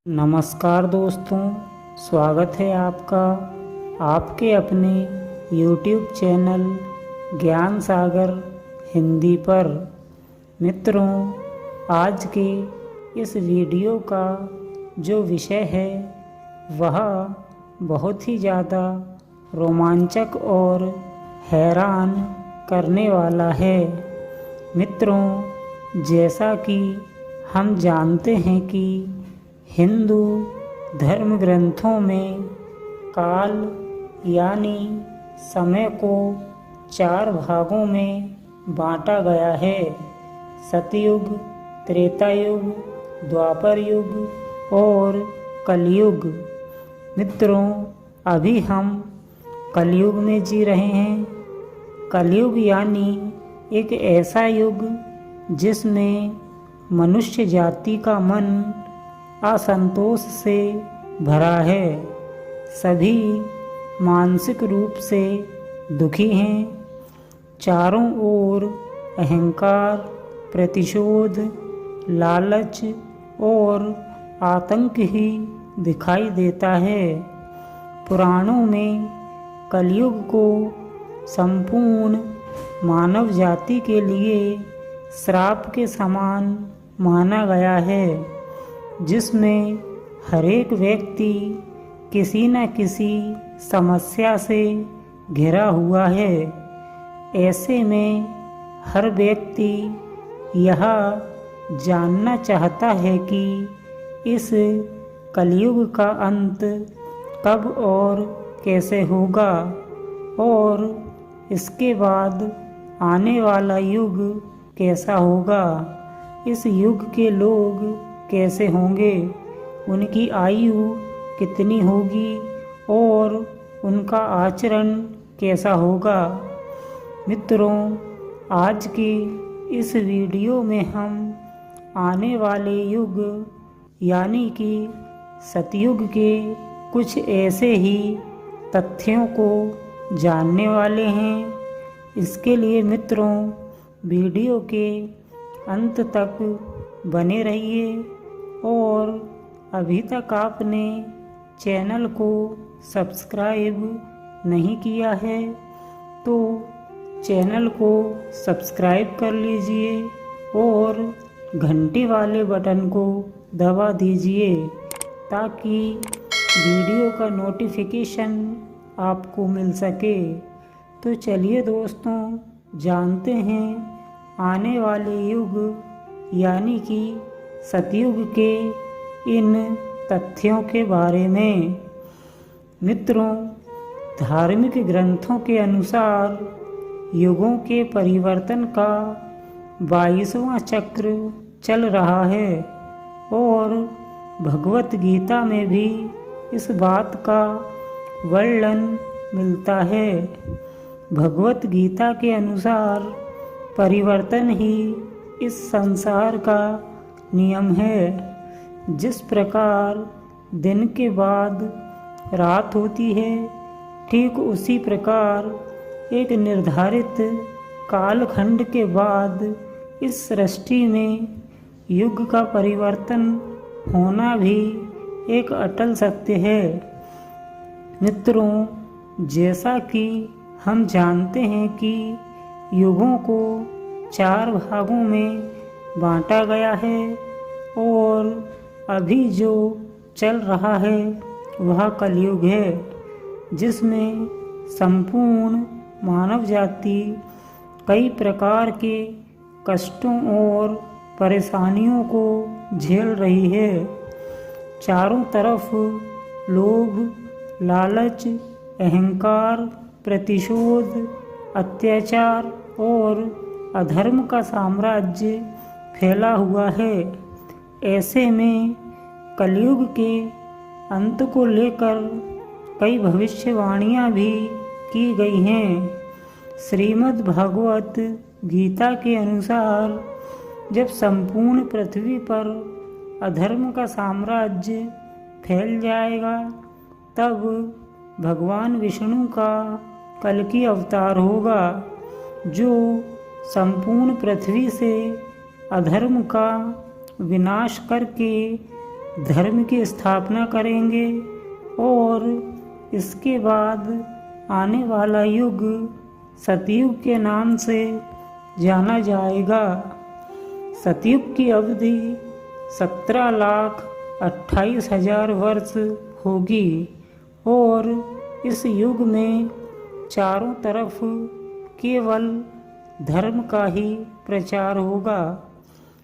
नमस्कार दोस्तों, स्वागत है आपका आपके अपने YouTube चैनल ज्ञान सागर हिंदी पर। मित्रों, आज के इस वीडियो का जो विषय है वह बहुत ही ज़्यादा रोमांचक और हैरान करने वाला है। मित्रों, जैसा कि हम जानते हैं कि हिंदू धर्म ग्रंथों में काल यानी समय को 4 भागों में बांटा गया है। सतयुग, त्रेता युग, द्वापर युग और कलयुग। मित्रों, अभी हम कलयुग में जी रहे हैं। कलयुग यानी एक ऐसा युग जिसमें मनुष्य जाति का मन असंतोष से भरा है। सभी मानसिक रूप से दुखी हैं। चारों ओर अहंकार, प्रतिशोध, लालच और आतंक ही दिखाई देता है। पुराणों में कलयुग को संपूर्ण मानव जाति के लिए श्राप के समान माना गया है, जिसमें हर एक व्यक्ति किसी न किसी समस्या से घिरा हुआ है। ऐसे में हर व्यक्ति यह जानना चाहता है कि इस कलयुग का अंत कब और कैसे होगा और इसके बाद आने वाला युग कैसा होगा। इस युग के लोग कैसे होंगे, उनकी आयु कितनी होगी और उनका आचरण कैसा होगा। मित्रों, आज की इस वीडियो में हम आने वाले युग यानी कि सतयुग के कुछ ऐसे ही तथ्यों को जानने वाले हैं। इसके लिए मित्रों, वीडियो के अंत तक बने रहिए और अभी तक आपने चैनल को सब्सक्राइब नहीं किया है तो चैनल को सब्सक्राइब कर लीजिए और घंटी वाले बटन को दबा दीजिए ताकि वीडियो का नोटिफिकेशन आपको मिल सके। तो चलिए दोस्तों, जानते हैं आने वाले युग यानी कि सतयुग के इन तथ्यों के बारे में। मित्रों, धार्मिक ग्रंथों के अनुसार युगों के परिवर्तन का 22वां चक्र चल रहा है और भगवत गीता में भी इस बात का वर्णन मिलता है। भगवत गीता के अनुसार परिवर्तन ही इस संसार का नियम है। जिस प्रकार दिन के बाद रात होती है, ठीक उसी प्रकार एक निर्धारित कालखंड के बाद इस सृष्टि में युग का परिवर्तन होना भी एक अटल सत्य है। मित्रों, जैसा कि हम जानते हैं कि युगों को 4 भागों में बांटा गया है और अभी जो चल रहा है वह कलयुग है, जिसमें संपूर्ण मानव जाति कई प्रकार के कष्टों और परेशानियों को झेल रही है। चारों तरफ लोभ, लालच, अहंकार, प्रतिशोध, अत्याचार और अधर्म का साम्राज्य फैला हुआ है। ऐसे में कलयुग के अंत को लेकर कई भविष्यवाणियाँ भी की गई हैं। श्रीमद् भागवत गीता के अनुसार जब संपूर्ण पृथ्वी पर अधर्म का साम्राज्य फैल जाएगा, तब भगवान विष्णु का कल्कि अवतार होगा, जो संपूर्ण पृथ्वी से अधर्म का विनाश करके धर्म की स्थापना करेंगे और इसके बाद आने वाला युग सतयुग के नाम से जाना जाएगा। सतयुग की अवधि 17,28,000 वर्ष होगी और इस युग में चारों तरफ केवल धर्म का ही प्रचार होगा।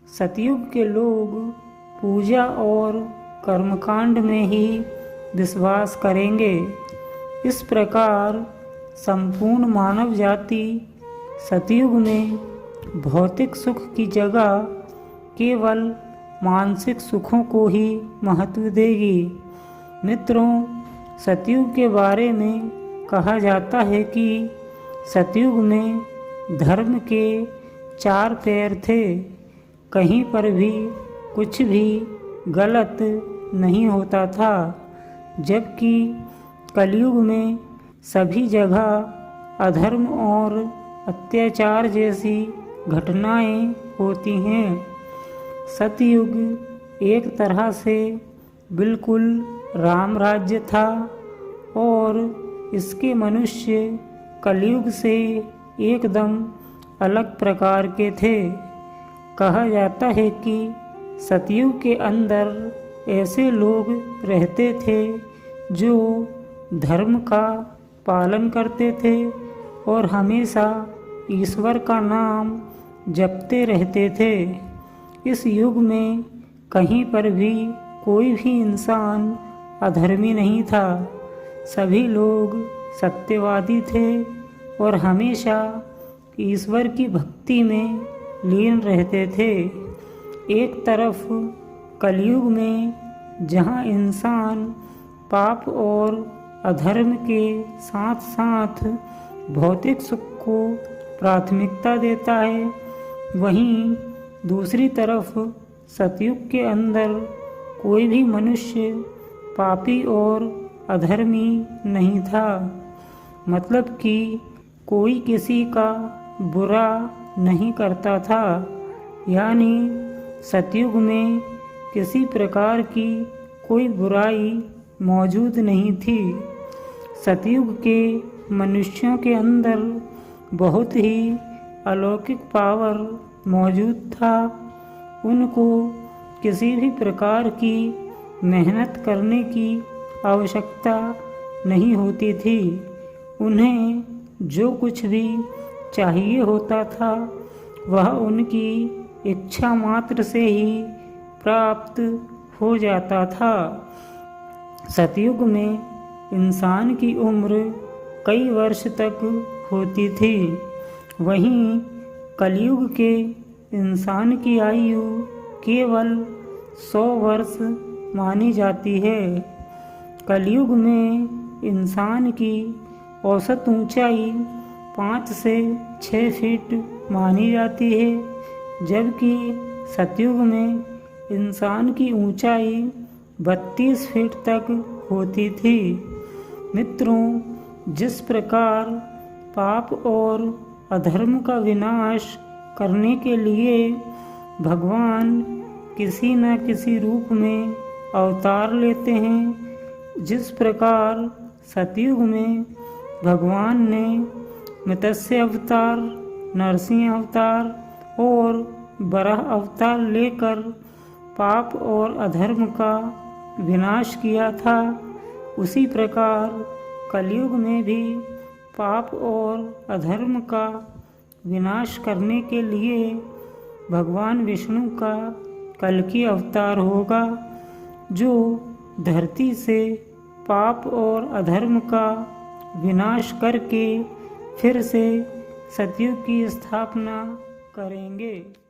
सतयुग के लोग पूजा और कर्मकांड में ही विश्वास करेंगे। इस प्रकार संपूर्ण मानव जाति सतयुग में भौतिक सुख की जगह केवल मानसिक सुखों को ही महत्व देगी। मित्रों, सतयुग के बारे में कहा जाता है कि सतयुग में धर्म के 4 पैर थे। कहीं पर भी कुछ भी गलत नहीं होता था, जबकि कलयुग में सभी जगह अधर्म और अत्याचार जैसी घटनाएं होती हैं। सतयुग एक तरह से बिल्कुल राम राज्य था और इसके मनुष्य कलयुग से एकदम अलग प्रकार के थे। कहा जाता है कि सतयुग के अंदर ऐसे लोग रहते थे जो धर्म का पालन करते थे और हमेशा ईश्वर का नाम जपते रहते थे। इस युग में कहीं पर भी कोई भी इंसान अधर्मी नहीं था। सभी लोग सत्यवादी थे और हमेशा ईश्वर की भक्ति में लीन रहते थे। एक तरफ कलयुग में जहाँ इंसान पाप और अधर्म के साथ साथ भौतिक सुख को प्राथमिकता देता है, वहीं दूसरी तरफ सतयुग के अंदर कोई भी मनुष्य पापी और अधर्मी नहीं था। मतलब कि कोई किसी का बुरा नहीं करता था। यानी सतयुग में किसी प्रकार की कोई बुराई मौजूद नहीं थी। सतयुग के मनुष्यों के अंदर बहुत ही अलौकिक पावर मौजूद था। उनको किसी भी प्रकार की मेहनत करने की आवश्यकता नहीं होती थी। उन्हें जो कुछ भी चाहिए होता था वह उनकी इच्छा मात्र से ही प्राप्त हो जाता था। सतयुग में इंसान की उम्र कई वर्ष तक होती थी, वहीं कलयुग के इंसान की आयु केवल 100 वर्ष मानी जाती है। कलयुग में इंसान की औसत ऊंचाई 5 से 6 फीट मानी जाती है, जबकि सतयुग में इंसान की ऊंचाई 32 फीट तक होती थी। मित्रों, जिस प्रकार पाप और अधर्म का विनाश करने के लिए भगवान किसी न किसी रूप में अवतार लेते हैं, जिस प्रकार सतयुग में भगवान ने मत्स्य अवतार, नरसिंह अवतार और वराह अवतार लेकर पाप और अधर्म का विनाश किया था, उसी प्रकार कलयुग में भी पाप और अधर्म का विनाश करने के लिए भगवान विष्णु का कल्कि अवतार होगा, जो धरती से पाप और अधर्म का विनाश करके फिर से सतयुग की स्थापना करेंगे।